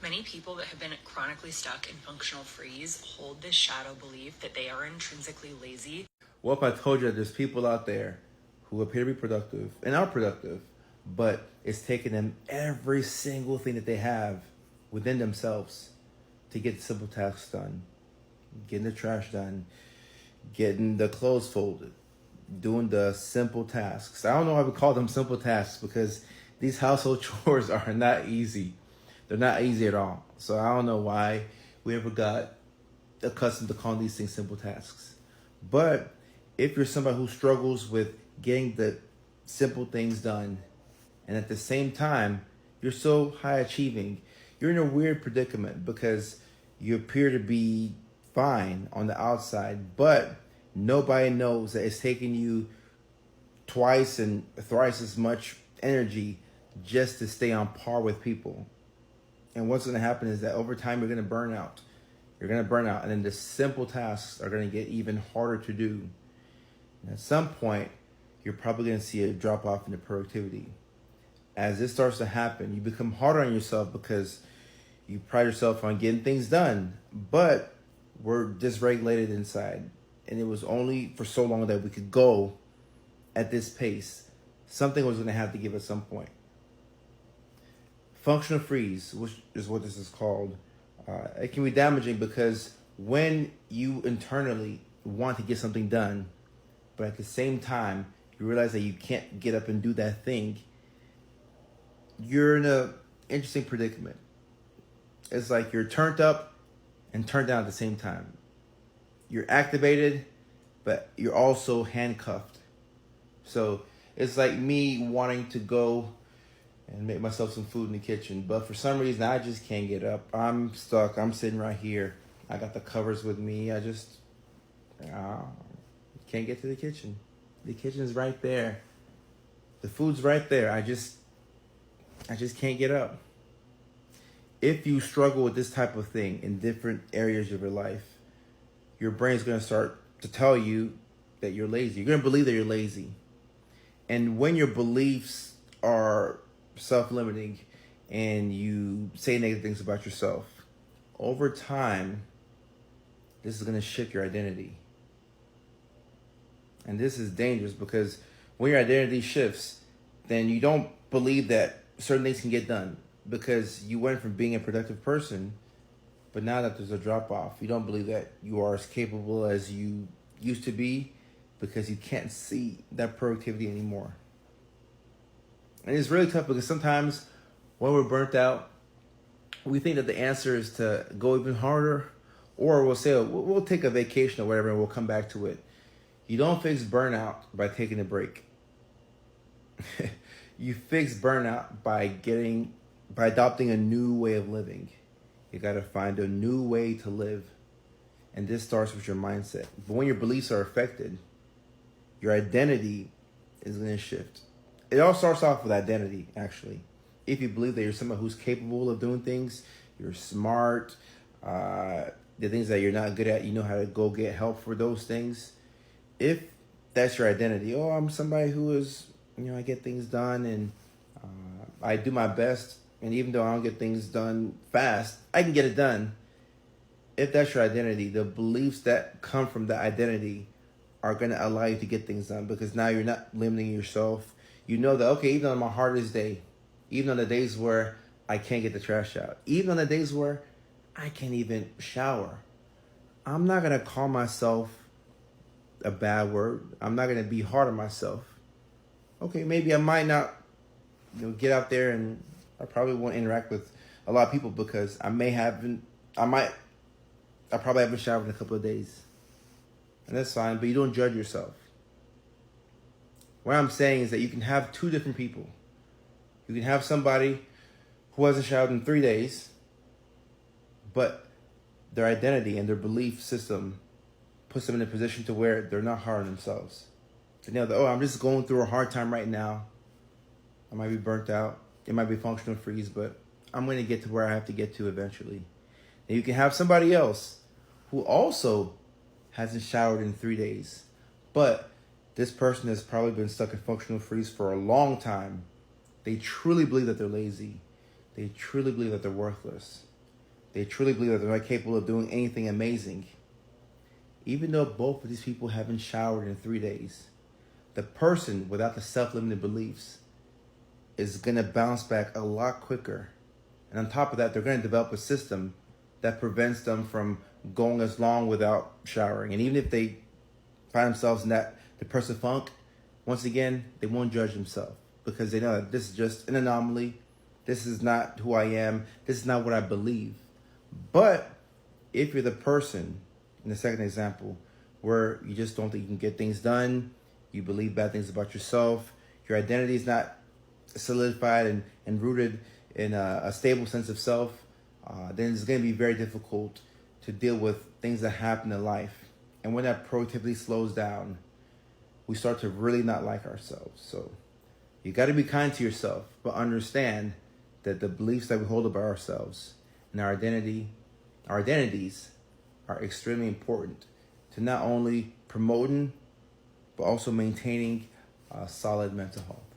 Many people that have been chronically stuck in functional freeze hold this shadow belief that they are intrinsically lazy. What if I told you that there's people out there who appear to be productive and are productive, but it's taking them every single thing that they have within themselves to get simple tasks done, getting the trash done, getting the clothes folded, doing the simple tasks. I don't know why we call them simple tasks because these household chores are not easy. They're not easy at all. So I don't know why we ever got accustomed to calling these things simple tasks. But if you're somebody who struggles with getting the simple things done, and at the same time, you're so high achieving, you're in a weird predicament because you appear to be fine on the outside, but nobody knows that it's taking you twice and thrice as much energy just to stay on par with people. And what's going to happen is that over time, you're going to burn out. You're going to burn out. And then the simple tasks are going to get even harder to do. And at some point, you're probably going to see a drop off in the productivity. As this starts to happen, you become harder on yourself because you pride yourself on getting things done. But we're dysregulated inside. And it was only for so long that we could go at this pace. Something was going to have to give at some point. Functional freeze, which is what this is called, it can be damaging because when you internally want to get something done, but at the same time, you realize that you can't get up and do that thing, you're in an interesting predicament. It's like you're turned up and turned down at the same time. You're activated, but you're also handcuffed. So it's like me wanting to go and make myself some food in the kitchen. But for some reason, I just can't get up. I'm stuck. I'm sitting right here. I got the covers with me. I just can't get to the kitchen. The kitchen's right there. The food's right there. I just can't get up. If you struggle with this type of thing in different areas of your life, your brain's going to start to tell you that you're lazy. You're going to believe that you're lazy. And when your beliefs are self-limiting and you say negative things about yourself, over time, this is going to shift your identity. And this is dangerous because when your identity shifts, then you don't believe that certain things can get done because you went from being a productive person, but now that there's a drop off, you don't believe that you are as capable as you used to be because you can't see that productivity anymore. And it's really tough because sometimes when we're burnt out, we think that the answer is to go even harder, or we'll say, we'll take a vacation or whatever and we'll come back to it. You don't fix burnout by taking a break. You fix burnout by adopting a new way of living. You got to find a new way to live. And this starts with your mindset. But when your beliefs are affected, your identity is going to shift. It all starts off with identity, actually. If you believe that you're someone who's capable of doing things, you're smart, the things that you're not good at, you know how to go get help for those things. If that's your identity, I'm somebody who is, I get things done and I do my best. And even though I don't get things done fast, I can get it done. If that's your identity, the beliefs that come from that identity are going to allow you to get things done because now you're not limiting yourself. You know that, okay, even on my hardest day, even on the days where I can't get the trash out, even on the days where I can't even shower, I'm not going to call myself a bad word. I'm not going to be hard on myself. Okay, maybe I might not get out there and I probably won't interact with a lot of people because I probably haven't showered in a couple of days. And that's fine, but you don't judge yourself. What I'm saying is that you can have two different people. You can have somebody who hasn't showered in 3 days, but their identity and their belief system puts them in a position to where they're not hard on themselves. They know that, I'm just going through a hard time right now. I might be burnt out. It might be functional freeze, but I'm going to get to where I have to get to eventually. And you can have somebody else who also hasn't showered in 3 days, but this person has probably been stuck in functional freeze for a long time. They truly believe that they're lazy. they truly believe that they're worthless. They truly believe that they're not capable of doing anything amazing. Even though both of these people haven't showered in 3 days, the person without the self-limiting beliefs is going to bounce back a lot quicker. And on top of that, they're going to develop a system that prevents them from going as long without showering. And even if they find themselves in that depressive funk, once again, they won't judge themselves because they know that this is just an anomaly. This is not who I am. This is not what I believe. But if you're the person, in the second example, where you just don't think you can get things done, you believe bad things about yourself, your identity is not solidified and rooted in a stable sense of self, then it's going to be very difficult to deal with things that happen in life. And when that productivity slows down, we start to really not like ourselves. So you got to be kind to yourself, but understand that the beliefs that we hold about ourselves and our identities are extremely important to not only promoting, but also maintaining solid mental health.